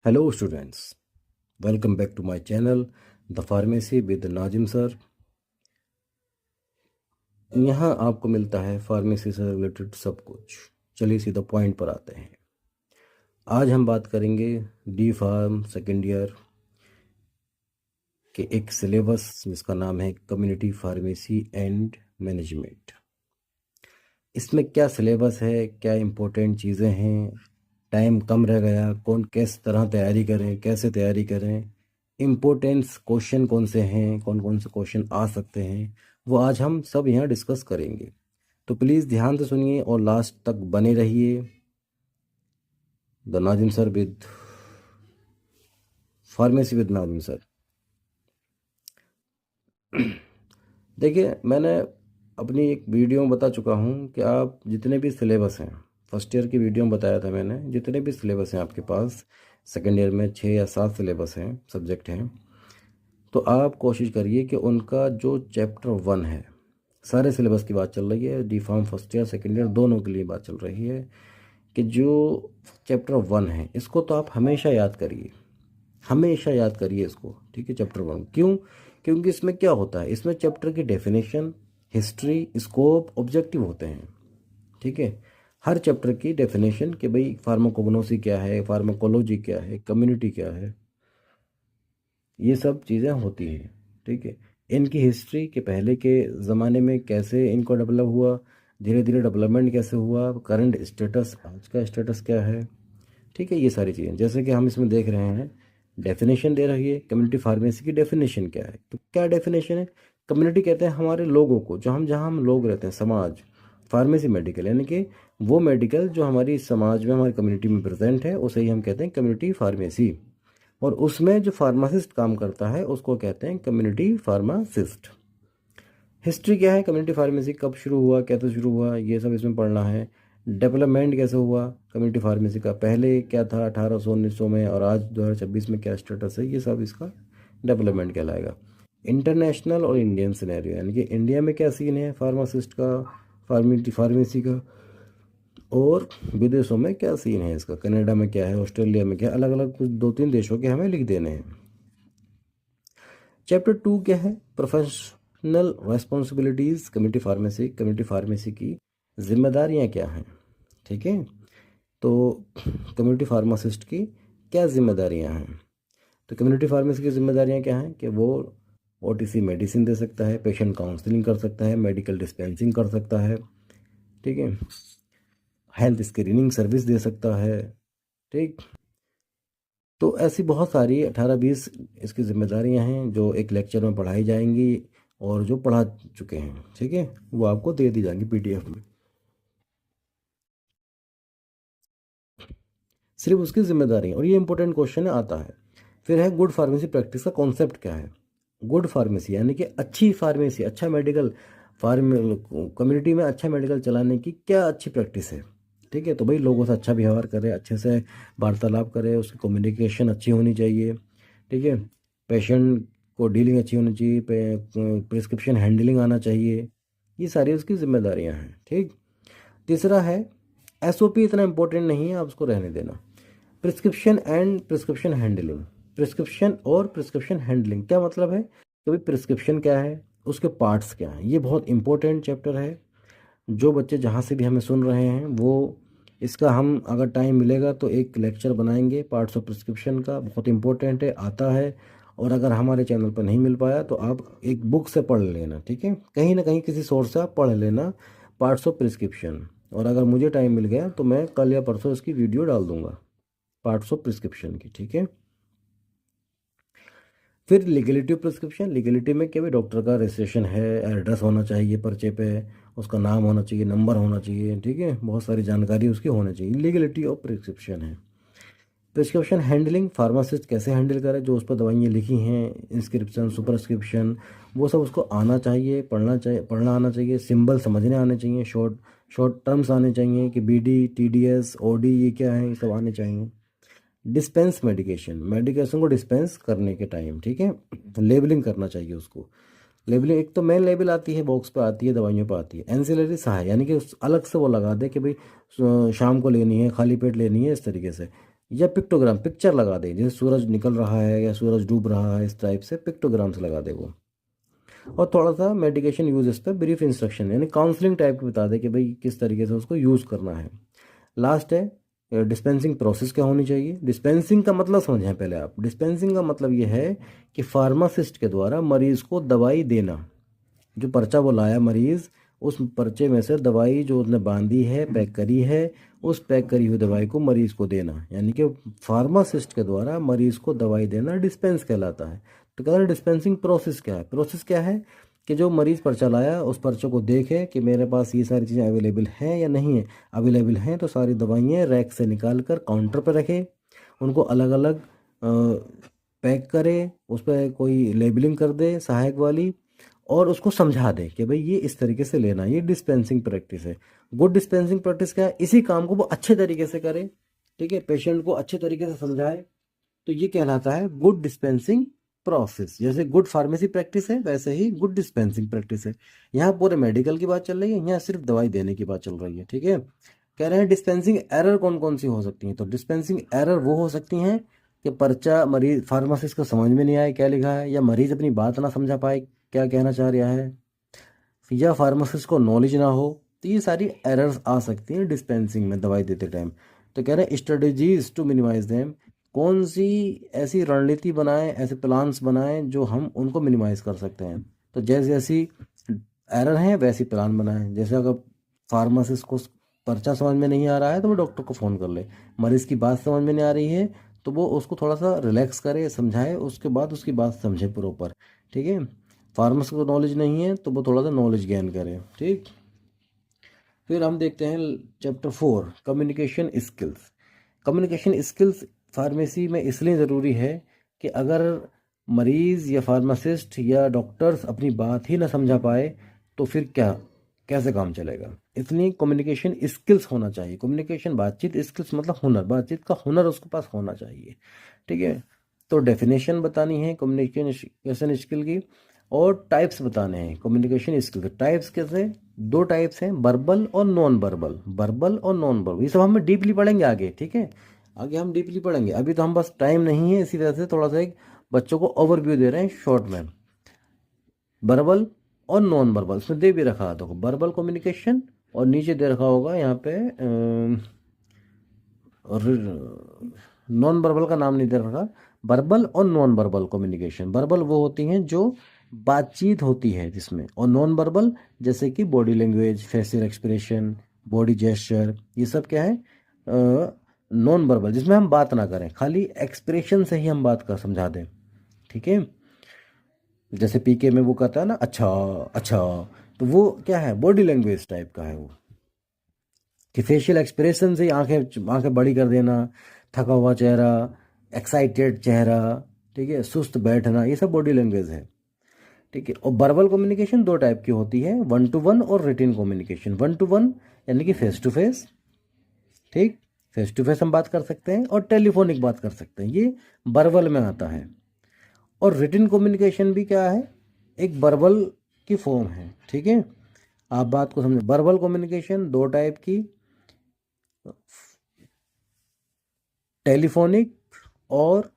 Hello students, welcome back to my channel The Pharmacy with Nazim sir. यहाँ आपको मिलता है फार्मेसी से रिलेटेड सब कुछ। चलिए सीधा पॉइंट पर आते हैं। आज हम बात करेंगे डी फार्म सेकेंड ईयर के एक सिलेबस जिसका नाम है कम्युनिटी फार्मेसी एंड मैनेजमेंट। इसमें क्या सिलेबस है, क्या इम्पोर्टेंट चीज़ें हैं, टाइम कम रह गया, कौन किस तरह तैयारी करें, कैसे तैयारी करें, इम्पोर्टेंस क्वेश्चन कौन से हैं, कौन कौन से क्वेश्चन आ सकते हैं, वो आज हम सब यहाँ डिस्कस करेंगे। तो प्लीज़ ध्यान से सुनिए और लास्ट तक बने रहिए। The Nazim sir with pharmacy with Nazim sir. देखिए, मैंने अपनी एक वीडियो में बता चुका हूँ कि आप जितने भी सिलेबस हैं, फर्स्ट ईयर की वीडियो में बताया था मैंने, जितने भी सिलेबस हैं आपके पास, सेकेंड ईयर में 6 या 7 सिलेबस हैं, सब्जेक्ट हैं, तो आप कोशिश करिए कि उनका जो चैप्टर 1 है, सारे सिलेबस की बात चल रही है, D pharm first year second year दोनों के लिए बात चल रही है, कि जो चैप्टर 1 है इसको तो आप हमेशा याद करिए, हमेशा याद करिए इसको, ठीक है। चैप्टर 1 क्यों? क्योंकि इसमें क्या होता है, इसमें चैप्टर की डेफिनेशन, हिस्ट्री, स्कोप, ऑब्जेक्टिव होते हैं, ठीक है। हर चैप्टर की डेफिनेशन कि भाई फार्माकोग्नोसी क्या है, फार्माकोलॉजी क्या है, कम्युनिटी क्या है, ये सब चीज़ें होती हैं, ठीक है। इनकी हिस्ट्री के पहले के ज़माने में कैसे इनको डेवलप हुआ, धीरे धीरे डेवलपमेंट कैसे हुआ, करंट स्टेटस, आज का स्टेटस क्या है, ठीक है। ये सारी चीज़ें जैसे कि हम इसमें देख रहे हैं, डेफिनेशन दे रही है कम्युनिटी फार्मेसी की। डेफिनेशन क्या है, तो क्या डेफिनेशन है? कम्युनिटी कहते हैं हमारे लोगों को, जो हम जहाँ हम लोग रहते हैं, समाज। फार्मेसी मेडिकल यानी कि वो मेडिकल जो हमारी समाज में, हमारी कम्युनिटी में प्रेजेंट है, उसे ही हम कहते हैं कम्युनिटी फार्मेसी। और उसमें जो फार्मासिस्ट काम करता है उसको कहते हैं कम्युनिटी फार्मासिस्ट। हिस्ट्री क्या है, कम्युनिटी फार्मेसी कब शुरू हुआ, कैसे शुरू हुआ, ये सब इसमें पढ़ना है। डेवलपमेंट कैसे हुआ कम्युनिटी फार्मेसी का, पहले क्या था 1800 1900 में, और आज 2026 में क्या स्टेटस है, ये सब इसका डेवलपमेंट कहलाएगा। इंटरनेशनल और इंडियन सिनेरियो यानी कि इंडिया में क्या सीन है फार्मासिस्ट का, फार्मेसी का, और विदेशों में क्या सीन है इसका, कनाडा में क्या है, ऑस्ट्रेलिया में क्या, अलग अलग कुछ 2-3 देशों के हमें लिख देने हैं। चैप्टर 2 क्या है, प्रोफेशनल रेस्पॉन्सिबिलिटीज़ कम्युनिटी फार्मेसी की जिम्मेदारियां क्या हैं, ठीक है। तो कम्युनिटी फार्मासिस्ट की क्या जिम्मेदारियां हैं, तो कम्युनिटी फार्मेसी की जिम्मेदारियां क्या हैं कि वो ओटीसी मेडिसिन दे सकता है, पेशेंट काउंसलिंग कर सकता है, मेडिकल डिस्पेंसिंग कर सकता है, ठीक है, हेल्थ स्क्रीनिंग सर्विस दे सकता है, ठीक। तो ऐसी बहुत सारी 18-20 इसकी जिम्मेदारियां हैं जो एक लेक्चर में पढ़ाई जाएंगी, और जो पढ़ा चुके हैं, ठीक है, वो आपको दे दी जाएंगी पीडीएफ में, सिर्फ उसकी जिम्मेदारी। और ये इंपॉर्टेंट क्वेश्चन आता है। फिर है गुड फार्मेसी प्रैक्टिस का कॉन्सेप्ट क्या है। गुड फार्मेसी यानी कि अच्छी फार्मेसी, अच्छा मेडिकल, फार्म कम्युनिटी में अच्छा मेडिकल चलाने की क्या अच्छी प्रैक्टिस है, ठीक है। तो भाई लोगों से अच्छा व्यवहार करे, अच्छे से वार्तालाप करे, उसकी कम्युनिकेशन अच्छी होनी चाहिए, ठीक है। पेशेंट को डीलिंग अच्छी होनी चाहिए, प्रिस्क्रिप्शन हैंडलिंग आना चाहिए, ये सारी उसकी जिम्मेदारियां हैं, ठीक। तीसरा है एसओपी, इतना इंपॉर्टेंट नहीं है, आप उसको रहने देना। Prescription and prescription handling, prescription और प्रिस्क्रिप्शन हैंडलिंग क्या मतलब है कि भाई प्रिस्क्रिप्शन क्या है, उसके पार्ट्स क्या हैं, ये बहुत इंपॉर्टेंट चैप्टर है। जो बच्चे जहाँ से भी हमें सुन रहे हैं वो, इसका हम अगर टाइम मिलेगा तो एक लेक्चर बनाएंगे पार्ट्स ऑफ प्रिस्क्रिप्शन का, बहुत इंपॉर्टेंट है, आता है। और अगर हमारे चैनल पर नहीं मिल पाया तो आप एक बुक से पढ़ लेना, ठीक है, कहीं ना कहीं किसी सोर्स से आप पढ़ लेना पार्ट्स ऑफ प्रिस्क्रिप्शन। और अगर मुझे टाइम मिल गया तो मैं कल या परसों इसकी वीडियो डाल दूंगा पार्ट्स ऑफ प्रिस्क्रिप्शन की, ठीक है। फिर लीगलिटी ऑफ प्रिस्क्रिप्शन, लीगलिटी में क्या भाई डॉक्टर का रजिस्ट्रेशन है, एड्रेस होना चाहिए पर्चे पे, उसका नाम होना चाहिए, नंबर होना चाहिए, ठीक है, बहुत सारी जानकारी उसकी होनी चाहिए, लीगलिटी ऑफ प्रिस्क्रिप्शन है। प्रिस्क्रिप्शन हैंडलिंग, फार्मासिस्ट कैसे हैंडल करे, जो उस पर दवाइयाँ लिखी हैं, इंस्क्रिप्शन, सुपरस्क्रिप्शन, वो सब उसको आना चाहिए, पढ़ना आना चाहिए, सिंबल समझने आने चाहिए, शॉर्ट शॉर्ट टर्म्स आने चाहिए कि बीडी, टीडीएस, ओडी ये क्या है, ये सब आने चाहिए। डिस्पेंस मेडिकेशन, मेडिकेशन को डिस्पेंस करने के टाइम, ठीक है, लेबलिंग करना चाहिए उसको। लेबलिंग एक तो मेन लेबल आती है, बॉक्स पे आती है, दवाइयों पे आती है। एंसिलरी सहाय यानी कि अलग से वो लगा दे कि भाई शाम को लेनी है, खाली पेट लेनी है, इस तरीके से। या पिक्टोग्राम, पिक्चर लगा दे, जैसे सूरज निकल रहा है या सूरज डूब रहा है, इस टाइप से पिक्टोग्राम्स लगा दे वो। और थोड़ा सा मेडिकेशन यूजेस पे ब्रीफ इंस्ट्रक्शन यानी काउंसलिंग टाइप की बता दे कि भाई किस तरीके से उसको यूज़ करना है। लास्ट है डिस्पेंसिंग प्रोसेस क्या होनी चाहिए। डिस्पेंसिंग का मतलब समझें पहले आप। डिस्पेंसिंग का मतलब ये है कि फार्मासिस्ट के द्वारा मरीज़ को दवाई देना। जो पर्चा वो लाया मरीज़, उस पर्चे में से दवाई जो उसने बांधी है, पैक करी है, उस पैक करी हुई दवाई को मरीज़ को देना, यानी कि फार्मासिस्ट के द्वारा मरीज़ को दवाई देना डिस्पेंस कहलाता है। तो कहते हैं डिस्पेंसिंग प्रोसेस क्या है। प्रोसेस क्या है कि जो मरीज़ पर्चा लाया उस पर्चे को देखे कि मेरे पास ये सारी चीज़ें अवेलेबल हैं या नहीं है। अवेलेबल हैं तो सारी दवाइयाँ रैक से निकाल कर काउंटर पर रखे, उनको अलग अलग पैक करे, उस पर कोई लेबलिंग कर दे सहायक वाली, और उसको समझा दे कि भाई ये इस तरीके से लेना। ये डिस्पेंसिंग प्रैक्टिस है। गुड डिस्पेंसिंग प्रैक्टिस क्या है, इसी काम को वो अच्छे तरीके से करे, ठीक है, पेशेंट को अच्छे तरीके से समझाए, तो ये कहलाता है गुड डिस्पेंसिंग प्रोसेस। जैसे गुड फार्मेसी प्रैक्टिस है वैसे ही गुड डिस्पेंसिंग प्रैक्टिस है। यहाँ पूरे मेडिकल की बात चल रही है, यहाँ सिर्फ दवाई देने की बात चल रही है, ठीक है। कह रहे हैं डिस्पेंसिंग एरर कौन कौन सी हो सकती हैं। तो डिस्पेंसिंग एरर वो हो सकती हैं कि पर्चा मरीज फार्मासिस्ट को समझ में नहीं आए क्या लिखा है, या मरीज अपनी बात ना समझा पाए क्या कहना चाह रहा है, या फार्मासिस्ट को नॉलेज ना हो। तो ये सारी एरर्स आ सकती हैं डिस्पेंसिंग में दवाई देते टाइम। तो कह रहे हैं स्ट्रेटजीज टू मिनिमाइज देम, कौन सी ऐसी रणनीति बनाएं, ऐसे प्लान्स बनाएं जो हम उनको मिनिमाइज कर सकते हैं। तो जैसे जैसी एरर हैं वैसी प्लान बनाएं। जैसे अगर फार्मासिस्ट को पर्चा समझ में नहीं आ रहा है तो वो डॉक्टर को फ़ोन कर ले। मरीज़ की बात समझ में नहीं आ रही है तो वो उसको थोड़ा सा रिलैक्स करे, समझाए, उसके बाद उसकी बात समझे प्रॉपर, ठीक है। फार्मासिस्ट को नॉलेज नहीं है तो वो थोड़ा सा नॉलेज गेन करे, ठीक। फिर हम देखते हैं chapter 4 communication skills. Communication skills pharmacy में इसलिए ज़रूरी है कि अगर मरीज़ या फार्मासिस्ट या डॉक्टर्स अपनी बात ही ना समझा पाए तो फिर क्या, कैसे काम चलेगा। इसलिए कम्युनिकेशन स्किल्स होना चाहिए। कम्युनिकेशन बातचीत, स्किल्स मतलब हुनर, बातचीत का हुनर उसके पास होना चाहिए, ठीक है। तो डेफिनेशन बतानी है कम्युनिकेशन स्किल की, और टाइप्स बताने हैं कम्युनिकेशन स्किल। टाइप्स कैसे, दो टाइप्स हैं, वर्बल और नॉन वर्बल। वर्बल और नॉन वर्बल ये सब हम डीपली पढ़ेंगे आगे, ठीक है, आगे हम डीपली पढ़ेंगे। अभी तो हम बस टाइम नहीं है इसी वजह से थोड़ा सा एक बच्चों को ओवरव्यू दे रहे हैं शॉर्ट में। वर्बल और नॉन वर्बल इसमें दे भी रखा है, देखो वर्बल कम्युनिकेशन, और नीचे दे रखा होगा यहाँ पे नॉन वर्बल का नाम नहीं दे रखा। वर्बल और नॉन वर्बल कम्युनिकेशन, वर्बल वो होती हैं जो बातचीत होती है जिसमें, और नॉन वर्बल जैसे कि body language, facial expression, body gesture, ये सब क्या है नॉन वर्बल, जिसमें हम बात ना करें, खाली एक्सप्रेशन से ही हम बात कर समझा दें, ठीक है। जैसे पीके में वो कहता है ना अच्छा अच्छा, तो वो क्या है बॉडी लैंग्वेज टाइप का है वो, कि फेशियल एक्सप्रेशन से ही आंखें आंखें बड़ी कर देना, थका हुआ चेहरा, एक्साइटेड चेहरा, ठीक है, सुस्त बैठना, ये सब बॉडी लैंग्वेज है, ठीक है। और वर्बल कम्युनिकेशन दो टाइप की होती है, 1 to 1 और रिटन कम्युनिकेशन। 1 to 1 यानी कि फेस टू फेस, ठीक, फेस टू फेस हम बात कर सकते हैं, और टेलीफोनिक बात कर सकते हैं, ये वर्बल में आता है। और रिटन कम्युनिकेशन भी क्या है, एक वर्बल की फॉर्म है, ठीक है। आप बात को समझे, वर्बल कम्युनिकेशन दो टाइप की, टेलीफोनिक और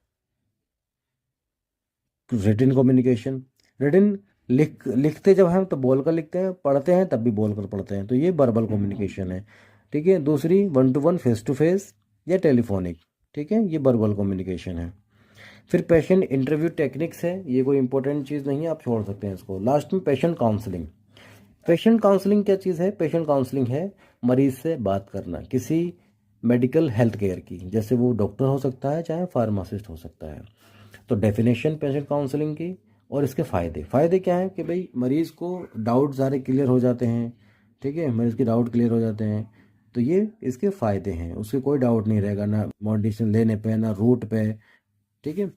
रिटन कम्युनिकेशन। रिटन लिखते जब हम तो बोल कर लिखते हैं, पढ़ते हैं तब भी बोल कर पढ़ते हैं, तो ये वर्बल कम्युनिकेशन है, ठीक है। दूसरी 1 to 1 फेस टू फेस या टेलीफोनिक, ठीक है, ये वर्बल कम्युनिकेशन है। फिर पेशेंट इंटरव्यू टेक्निक्स है, ये कोई इंपॉर्टेंट चीज़ नहीं है, आप छोड़ सकते हैं इसको। लास्ट में पेशेंट काउंसलिंग। पेशेंट काउंसलिंग क्या चीज़ है, पेशेंट काउंसलिंग है मरीज से बात करना किसी मेडिकल हेल्थ केयर की, जैसे वो डॉक्टर हो सकता है चाहे फार्मासिस्ट हो सकता है। तो डेफिनेशन पेशेंट काउंसलिंग की, और इसके फ़ायदे क्या हैं कि भाई मरीज़ को डाउट सारे क्लियर हो जाते हैं, ठीक है, मरीज़ के डाउट क्लियर हो जाते हैं, तो ये इसके फ़ायदे हैं, उसके कोई डाउट नहीं रहेगा ना मेडिसिन लेने पे ना रूट पे, ठीक है।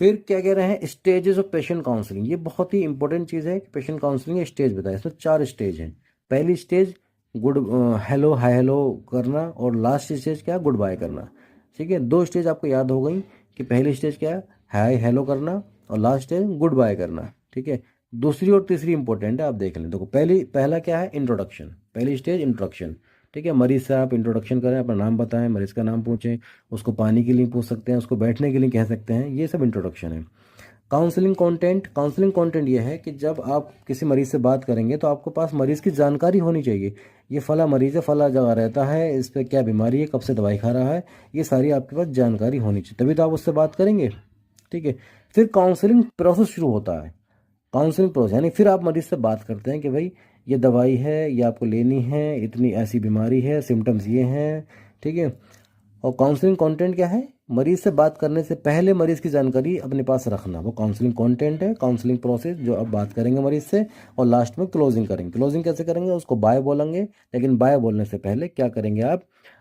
फिर क्या कह रहे हैं स्टेजेस ऑफ पेशेंट काउंसलिंग, ये बहुत ही इंपॉर्टेंट चीज़ है कि पेशेंट काउंसलिंग स्टेज बताए, इसमें 4 स्टेज हैं। पहली stage good hello hi hello करना, और लास्ट स्टेज क्या गुड बाय करना, ठीक है। दो स्टेज आपको याद हो गई कि पहली स्टेज क्या है हाय हेलो करना, और लास्ट स्टेज गुड बाय करना, ठीक है। दूसरी और तीसरी इंपॉर्टेंट है, आप देख लें। देखो पहला क्या है इंट्रोडक्शन, पहली स्टेज इंट्रोडक्शन, ठीक है, मरीज से आप इंट्रोडक्शन करें, अपना नाम बताएं, मरीज का नाम पूछें, उसको पानी के लिए पूछ सकते हैं, उसको बैठने के लिए कह सकते हैं, ये सब इंट्रोडक्शन है। काउंसलिंग कंटेंट ये है कि जब आप किसी मरीज से बात करेंगे तो आपके पास मरीज की जानकारी होनी चाहिए। ये फला मरीज है, फला जगह रहता है, इस पर क्या बीमारी है, कब से दवाई खा रहा है, ये सारी आपके पास जानकारी होनी चाहिए, तभी तो आप उससे बात करेंगे। ठीक है, फिर काउंसलिंग प्रोसेस शुरू होता है। काउंसलिंग प्रोसेस यानी फिर आप मरीज से बात करते हैं कि भाई ये दवाई है, ये आपको लेनी है, इतनी ऐसी बीमारी है, सिम्टम्स ये हैं। ठीक है, और काउंसलिंग कंटेंट क्या है? मरीज से बात करने से पहले मरीज की जानकारी अपने पास रखना, वो काउंसलिंग कंटेंट है, काउंसलिंग प्रोसेस जो आप बात करेंगे मरीज से। और लास्ट में क्लोजिंग करेंगे। क्लोजिंग कैसे करेंगे? उसको बाय बोलेंगे, लेकिन बाय बोलने से पहले क्या करेंगे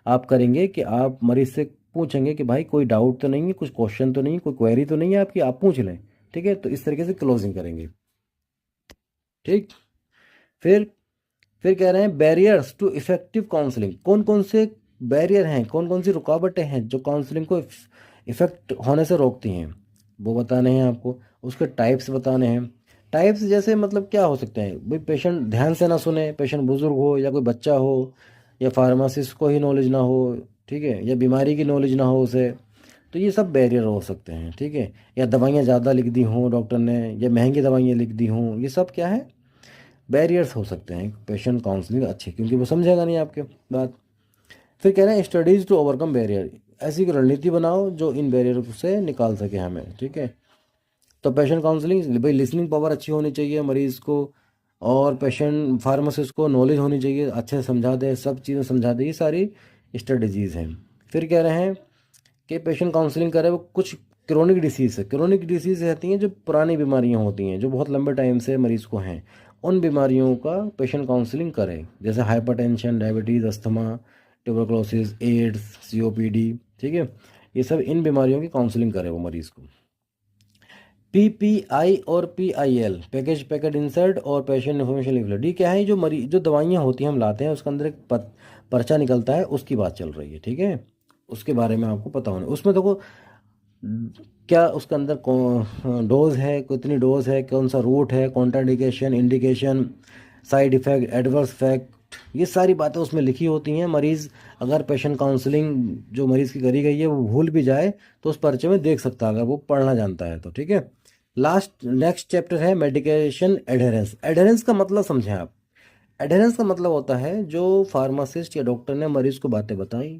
आप करेंगे कि आप मरीज से पूछेंगे कि भाई कोई डाउट तो नहीं है, कुछ क्वेश्चन तो नहीं, कोई क्वेरी तो नहीं है आपकी, आप पूछ लें। ठीक है, तो इस तरीके से क्लोजिंग करेंगे। ठीक, फिर फिर कह रहे हैं बैरियर्स टू इफेक्टिव काउंसलिंग। कौन कौन से बैरियर हैं, कौन कौन सी रुकावटें हैं जो काउंसलिंग को इफेक्ट होने से रोकती हैं, वो बताने हैं आपको। उसके टाइप्स बताने हैं। टाइप्स जैसे मतलब क्या हो सकते हैं भाई? पेशेंट ध्यान से ना सुने, पेशेंट बुजुर्ग हो या कोई बच्चा हो, या फार्मासिस्ट को ही नॉलेज ना हो, ठीक है, या बीमारी की नॉलेज ना हो उसे, तो ये सब बैरियर हो सकते हैं। ठीक है, या दवाइयाँ ज़्यादा लिख दी हों डॉक्टर ने, या महंगी दवाइयाँ लिख दी हों, ये सब क्या है? बैरियर्स हो सकते हैं पेशेंट काउंसलिंग अच्छे, क्योंकि वो समझेगा नहीं आपके बात। फिर कह रहे हैं स्टडीज टू ओवरकम बैरियर। ऐसी रणनीति बनाओ जो इन बैरियर से निकाल सके हमें। ठीक है, तो पेशेंट काउंसलिंग भाई लिसनिंग पावर अच्छी होनी चाहिए मरीज़ को, और पेशेंट फार्मासिस्ट को नॉलेज होनी चाहिए, अच्छे से समझा दे, सब चीज़ें समझा दे, ये सारी स्ट्रेटजीज़ हैं। फिर कह रहे हैं कि पेशेंट काउंसलिंग करे वो कुछ क्रोनिक डिसीज़ है। क्रोनिक डिसीज़ रहती हैं जो पुरानी बीमारियां होती हैं, जो बहुत लंबे टाइम से मरीज़ को हैं, उन बीमारियों का पेशेंट काउंसलिंग करे, जैसे hypertension, diabetes, asthma, tuberculosis, AIDS, COPD. ठीक है, ये सब इन बीमारियों की काउंसलिंग करे वो मरीज़ को। पीपीआई और पीआईएल, पैकेट इंसर्ट और पेशेंट इन्फॉर्मेशन लीफलेट, ये क्या है? जो दवाइयाँ होती हैं हम लाते हैं, उसके अंदर एक पर्चा निकलता है, उसकी बात चल रही है। ठीक है, उसके बारे में आपको पता होना। उसमें देखो क्या उसके अंदर डोज है, कितनी डोज है, कौन सा रूट है, contraindication, indication, side effect, adverse effect, ये सारी बातें उसमें लिखी होती हैं। मरीज़ अगर पेशेंट काउंसलिंग जो मरीज़ की करी गई है वो भूल भी जाए तो उस पर्चे में देख सकता है, अगर वो पढ़ना जानता है तो। ठीक है, नेक्स्ट चैप्टर है मेडिकेशन एडहेरेंस। एडहेरेंस का मतलब समझें आप। एडहेरेंस का मतलब होता है जो फार्मासिस्ट या डॉक्टर ने मरीज़ को बातें बताई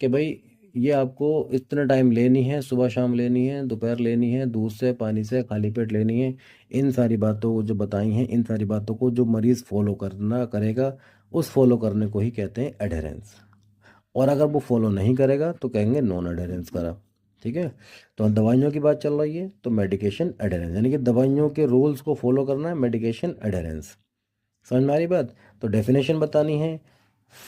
कि भाई ये आपको इतने टाइम लेनी है, सुबह शाम लेनी है, दोपहर लेनी है, दूध से, पानी से, खाली पेट लेनी है, इन सारी बातों को जो बताई हैं, इन सारी बातों को जो मरीज़ फॉलो करना करेगा, उस फॉलो करने को ही कहते हैं एडहेरेंस। और अगर वो फॉलो नहीं करेगा तो कहेंगे नॉन एडहेरेंस करा। ठीक है, तो दवाइयों की बात चल रही है तो मेडिकेशन एडहेरेंस, यानी कि दवाइयों के रूल्स को फॉलो करना है, मेडिकेशन एडहेरेंस। समझ में आ रही बात? तो डेफिनेशन बतानी है,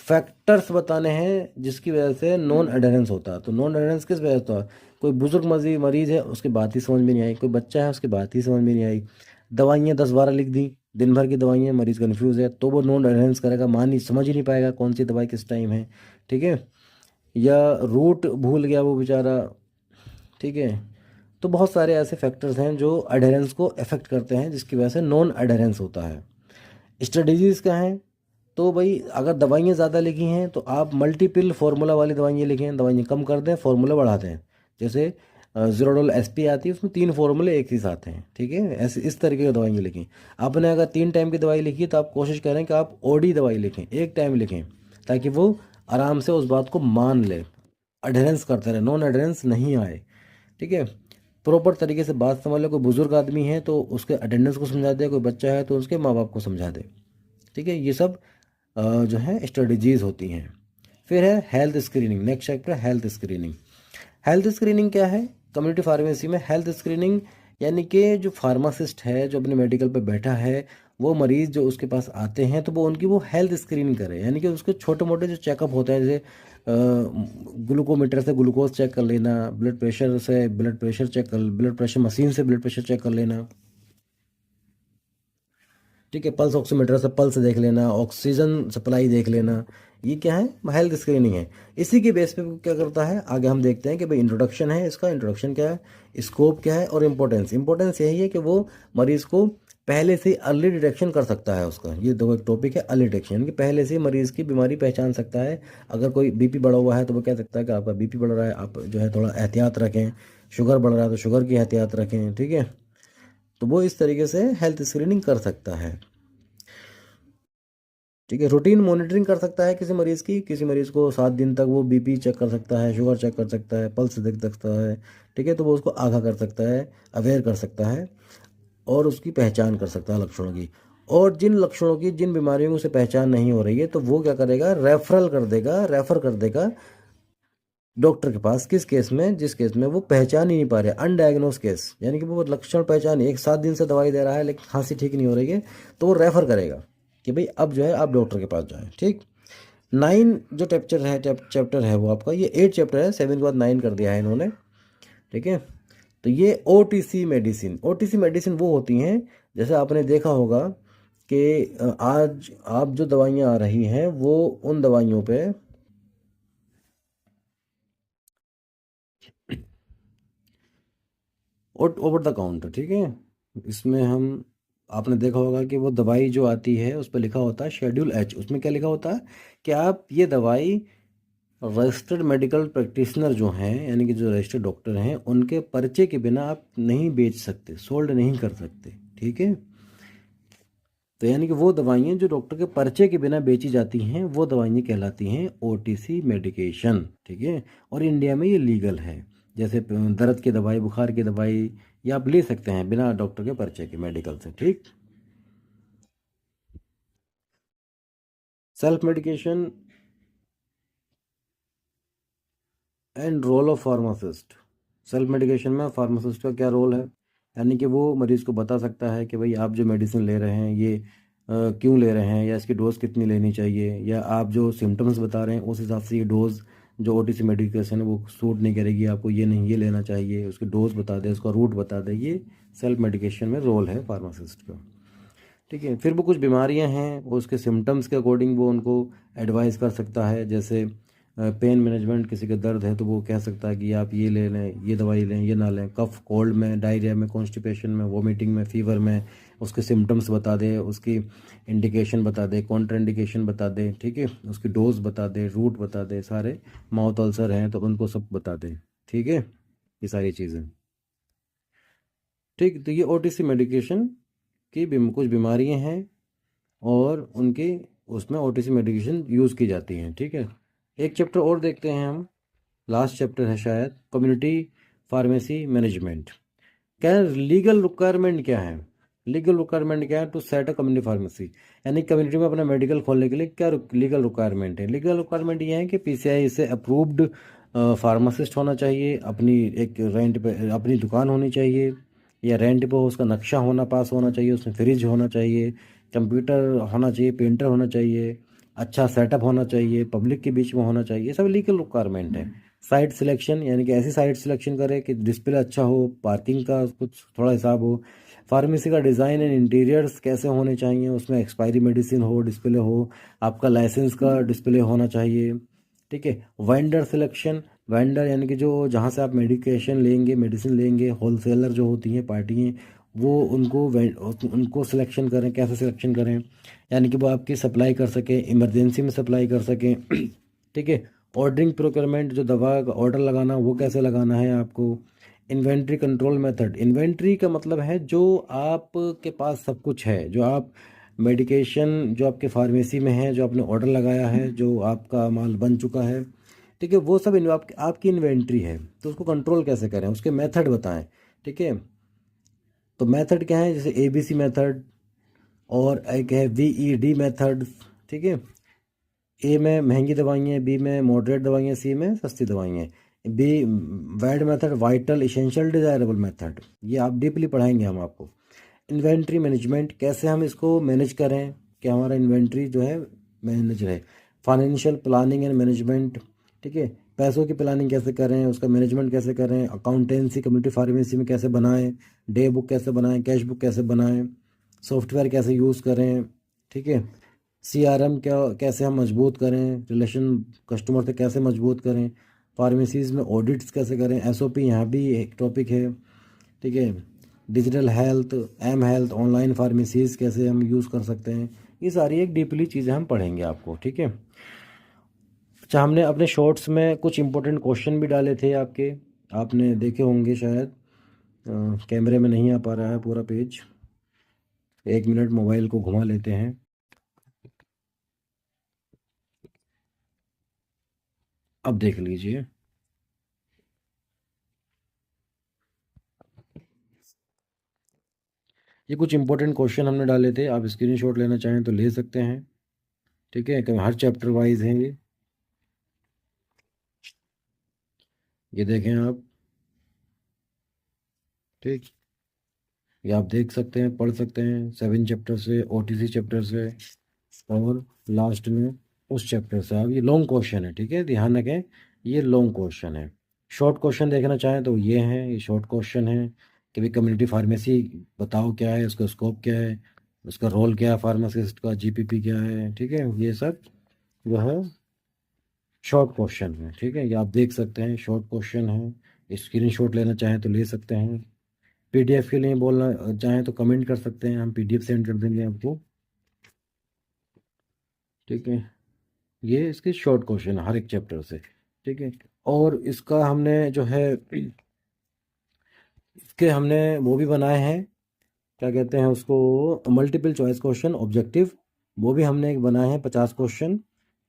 फैक्टर्स बताने हैं जिसकी वजह से नॉन एडहेरेंस होता है। तो नॉन एडहेरेंस किस वजह से होता है? कोई बुजुर्ग मरीज है, उसकी बात ही समझ में नहीं आई, कोई बच्चा है उसकी बात ही समझ में नहीं आई, दवाइयाँ 10-12 लिख दी, दिन भर की दवाइयाँ, मरीज़ कन्फ्यूज़ है, तो वो नॉन एडहेरेंस करेगा, समझ ही नहीं पाएगा कौन सी दवाई किस टाइम है। ठीक है, या रूट भूल गया वो बेचारा। ठीक है, तो बहुत सारे ऐसे फैक्टर्स हैं जो एडहेरेंस को अफेक्ट करते हैं, जिसकी वजह से नॉन एडहेरेंस होता है। स्ट्रेटजीज क्या हैं? तो भाई अगर दवाइयाँ ज़्यादा लिखी हैं तो आप मल्टीपिल फार्मूला वाली दवाइयाँ लिखें, दवाइयाँ कम कर दें, फार्मूला बढ़ा दें। जैसे ज़ीरोडोल एसपी आती है, उसमें 3 फार्मूले एक ही साथ हैं। ठीक है, ऐसे इस तरीके की दवाइयाँ लिखें। आपने अगर 3 टाइम की दवाई लिखी है तो आप कोशिश करें कि आप ओडी दवाई लिखें, एक टाइम लिखें, ताकि वो आराम से उस बात को मान ले, अडेरेंस करते रहे, नॉन अडेरेंस नहीं आए। ठीक है, प्रॉपर तरीके से बात समझ ले। कोई बुजुर्ग आदमी है तो उसके अटेंडेंस को समझा दे, कोई बच्चा है तो उसके माँ बाप को समझा दे। ठीक है, ये सब जो है स्ट्रेटजीज होती हैं। फिर है health screening. Next chapter health screening. Health screening क्या है? कम्युनिटी फार्मेसी में हेल्थ स्क्रीनिंग यानी कि जो फार्मासिस्ट है जो अपने मेडिकल पे बैठा है, वो मरीज़ जो उसके पास आते हैं तो वो उनकी वो हेल्थ स्क्रीनिंग करे, यानी कि उसके छोटे मोटे जो चेकअप होते हैं, जैसे ग्लूकोमीटर से ग्लूकोज चेक कर लेना, ब्लड प्रेशर से ब्लड प्रेशर चेक कर, ब्लड प्रेशर मशीन से ब्लड प्रेशर चेक कर लेना। ठीक है, पल्स ऑक्सीमीटर से पल्स देख लेना, ऑक्सीजन सप्लाई देख लेना, ये क्या है? हेल्थ स्क्रीनिंग है। इसी के बेस पे वो क्या करता है, आगे हम देखते हैं कि भाई इंट्रोडक्शन है, इसका इंट्रोडक्शन क्या है, स्कोप क्या है, और इम्पोर्टेंस। इंपॉर्टेंस यही है कि वो मरीज़ को पहले से अर्ली डिटेक्शन कर सकता है उसका। ये दो एक टॉपिक है अर्ली डिटेक्शन, यानी कि पहले से मरीज़ की बीमारी पहचान सकता है। अगर कोई बीपी बढ़ा हुआ है तो वो कह सकता है कि आपका बीपी बढ़ रहा है, आप जो है थोड़ा एहतियात रखें। शुगर बढ़ रहा है तो शुगर की एहतियात रखें, ठीक है। तो वो इस तरीके से हेल्थ स्क्रीनिंग कर सकता है, ठीक है। रूटीन मॉनिटरिंग कर सकता है किसी मरीज़ की, किसी मरीज़ को 7 दिन तक वो बीपी चेक कर सकता है, शुगर चेक कर सकता है, पल्स देख सकता है, ठीक है। तो वो उसको आगाह कर सकता है, अवेयर कर सकता है और उसकी पहचान कर सकता है लक्षणों की। और जिन लक्षणों की, जिन बीमारियों से पहचान नहीं हो रही है तो वो क्या करेगा, रेफरल कर देगा, रेफर कर देगा डॉक्टर के पास। किस केस में, जिस केस में वो पहचान ही नहीं पा रहे, अनडायग्नोज केस, यानी कि वो लक्षण पहचान, एक 7 दिन से दवाई दे रहा है लेकिन खांसी ठीक नहीं हो रही है, तो वो रेफर करेगा कि भाई अब जो है आप डॉक्टर के पास जाएं, ठीक। 9 जो चैप्टर है वो आपका, ये 8 चैप्टर है, 7 के बाद 9 कर दिया है इन्होंने, ठीक है। तो ये ओटीसी मेडिसिन, ओटीसी मेडिसिन वो होती हैं, जैसे आपने देखा होगा कि आज आप जो दवाइयाँ आ रही हैं वो उन दवाइयों पे ओवर द काउंटर, ठीक है। इसमें हम, आपने देखा होगा कि वो दवाई जो आती है उस पर लिखा होता है शेड्यूल एच। उसमें क्या लिखा होता है कि आप ये दवाई रजिस्टर्ड मेडिकल प्रैक्टिशनर जो हैं, यानी कि जो रजिस्टर्ड डॉक्टर हैं, उनके पर्चे के बिना आप नहीं बेच सकते, सोल्ड नहीं कर सकते, ठीक है। तो यानी कि वो दवाइयाँ जो डॉक्टर के पर्चे के बिना बेची जाती हैं वो दवाइयाँ कहलाती हैं ओटीसी मेडिकेशन, ठीक है। और इंडिया में ये लीगल है। जैसे दर्द की दवाई, बुखार की दवाई, ये आप ले सकते हैं बिना डॉक्टर के पर्चे के, मेडिकल से, ठीक। Self medication and role of pharmacist. Self medication में फार्मासिस्ट का क्या रोल है, यानी कि वो मरीज़ को बता सकता है कि भाई आप जो मेडिसिन ले रहे हैं ये क्यों ले रहे हैं, या इसकी डोज कितनी लेनी चाहिए, या आप जो सिम्टम्स बता रहे हैं उस हिसाब से ये डोज जो ओटीसी मेडिकेशन है वो सूट नहीं करेगी, आपको ये नहीं, ये लेना चाहिए, उसकी डोज बता दे, उसका रूट बता दे। ये सेल्फ मेडिकेशन में रोल है फार्मासिस्ट का, ठीक है। फिर वो कुछ बीमारियां हैं, वो उसके सिम्टम्स के अकॉर्डिंग वो उनको एडवाइस कर सकता है। जैसे पेन मैनेजमेंट, किसी का दर्द है तो वो कह सकता है कि आप ये ले लें, ये दवाई लें, ये ना लें। कफ कोल्ड में, डायरिया में, कॉन्स्टिपेशन में, वोमिटिंग में, फीवर में उसके सिम्टम्स बता दे, उसकी इंडिकेशन बता दे, कॉन्ट्रा इंडिकेशन बता दे, ठीक है। उसकी डोज बता दे, रूट बता दे, सारे माउथ अल्सर हैं तो उनको सब बता दे, ठीक है। ये सारी चीज़ें, ठीक। तो ये ओटीसी मेडिकेशन की कुछ बीमारियां हैं और उनकी उसमें ओटीसी मेडिकेशन यूज़ की जाती हैं, ठीक है। एक चैप्टर और देखते हैं हम, लास्ट चैप्टर है शायद, कम्युनिटी फार्मेसी मैनेजमेंट। क्या लीगल रिक्वायरमेंट क्या है, लीगल रिक्वायरमेंट क्या है to set a community pharmacy, यानी कम्युनिटी में अपना मेडिकल खोलने के लिए क्या लीगल रिक्वायरमेंट है। लीगल रिक्वायरमेंट ये है कि पीसीआई से अप्रूव्ड फार्मासिस्ट होना चाहिए, अपनी एक रेंट पे अपनी दुकान होनी चाहिए, या रेंट पे उसका नक्शा होना, पास होना चाहिए, उसमें फ्रिज होना चाहिए, कंप्यूटर होना चाहिए, प्रिंटर होना चाहिए, अच्छा सेटअप होना चाहिए, पब्लिक के बीच में होना चाहिए, सब लीगल रिक्वायरमेंट है। साइट सिलेक्शन, यानी कि ऐसी साइट सिलेक्शन करें कि डिस्प्ले अच्छा हो, पार्किंग का कुछ थोड़ा हिसाब हो। फार्मेसी का डिज़ाइन एंड इंटीरियर्स कैसे होने चाहिए, उसमें एक्सपायरी मेडिसिन हो, डिस्प्ले हो, आपका लाइसेंस का डिस्प्ले होना चाहिए, ठीक है। वेंडर सिलेक्शन, वेंडर यानी कि जो जहाँ से आप मेडिकेशन लेंगे, मेडिसिन लेंगे, होलसेलर जो होती हैं पार्टियाँ, वो उनको सिलेक्शन करें। कैसे सिलेक्शन करें, यानी कि वो आपकी सप्लाई कर सकें, इमरजेंसी में सप्लाई कर सकें, ठीक है। ऑर्डरिंग प्रोक्योरमेंट, जो दवा का ऑर्डर लगाना वो कैसे लगाना है आपको। इन्वेंट्री कंट्रोल मेथड, इन्वेंट्री का मतलब है जो आपके पास सब कुछ है, जो आप मेडिकेशन जो आपके फार्मेसी में है, जो आपने ऑर्डर लगाया है, जो आपका माल बन चुका है, ठीक है, वो सब आपकी इन्वेंट्री है। तो उसको कंट्रोल कैसे करें, उसके मेथड बताएं, ठीक है। तो मेथड क्या है, जैसे एबीसी मेथड, और एक है वीईडी मेथड, ठीक है। ए में महंगी दवाइयाँ, बी में मॉडरेट दवाइयाँ, सी में सस्ती दवाइयाँ। B VED method, vital, essential, desirable method, ये आप डीपली पढ़ाएंगे हम आपको। इन्वेंट्री मैनेजमेंट, कैसे हम इसको मैनेज करें कि हमारा इन्वेंट्री जो है मैनेज रहे। फाइनेंशियल प्लानिंग एंड मैनेजमेंट, ठीक है, पैसों की प्लानिंग कैसे करें, उसका मैनेजमेंट कैसे करें। अकाउंटेंसी कम्युनिटी फार्मेसी में कैसे बनाएं, डे बुक कैसे बनाएं, कैश बुक कैसे बनाएं, सॉफ्टवेयर कैसे यूज़ करें, ठीक है। सीआरएम क्या, कैसे हम मजबूत करें, रिलेशन कस्टमर से कैसे मजबूत करें, फार्मेसीज़ में ऑडिट्स कैसे करें, एसओपी यहाँ भी एक टॉपिक है, ठीक है। Digital health, M health, online pharmacies कैसे हम यूज़ कर सकते हैं, ये सारी एक डीपली चीज़ें हम पढ़ेंगे आपको, ठीक है। अच्छा, हमने अपने शॉर्ट्स में कुछ इंपॉर्टेंट क्वेश्चन भी डाले थे आपके, आपने देखे होंगे शायद। कैमरे में नहीं आ पा रहा है पूरा पेज, 1 मिनट मोबाइल को घुमा लेते हैं। अब देख लीजिए, ये कुछ इंपॉर्टेंट क्वेश्चन हमने डाले थे, आप स्क्रीनशॉट लेना चाहें तो ले सकते हैं, ठीक है। हर चैप्टर वाइज हैं ये देखें आप, ठीक। ये आप देख सकते हैं, पढ़ सकते हैं, 7 चैप्टर से, ओटीसी चैप्टर से, और लास्ट में उस चैप्टर से। अब ये लॉन्ग क्वेश्चन है, ठीक है, ध्यान रखें, ये लॉन्ग क्वेश्चन है। शॉर्ट क्वेश्चन देखना चाहें तो ये हैं, ये शॉर्ट क्वेश्चन है कि भाई कम्युनिटी फार्मेसी बताओ क्या है, उसका स्कोप क्या है, उसका रोल क्या है, फार्मासिस्ट का जीपीपी क्या है, ठीक है, ये सब जो है शॉर्ट क्वेश्चन है, ठीक है। ये आप देख सकते हैं, शॉर्ट क्वेश्चन है, स्क्रीनशॉट लेना चाहें तो ले सकते हैं। पीडीएफ के लिए बोलना चाहें तो कमेंट कर सकते हैं, हम पीडीएफ सेंड कर देंगे आपको, ठीक है। ये इसके शॉर्ट क्वेश्चन हर एक चैप्टर से, ठीक है। और इसका हमने जो है, इसके हमने वो भी बनाए हैं, क्या कहते हैं उसको, मल्टीपल चॉइस क्वेश्चन ऑब्जेक्टिव, वो भी हमने एक बनाए हैं 50 क्वेश्चन।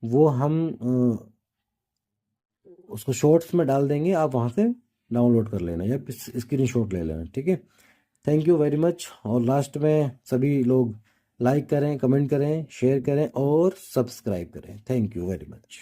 वो हम उसको शॉर्ट्स में डाल देंगे, आप वहाँ से डाउनलोड कर लेना या स्क्रीन शॉट ले लेना, ठीक है। Thank you very much. और लास्ट में सभी लोग लाइक करें, कमेंट करें, शेयर करें और सब्सक्राइब करें। Thank you very much.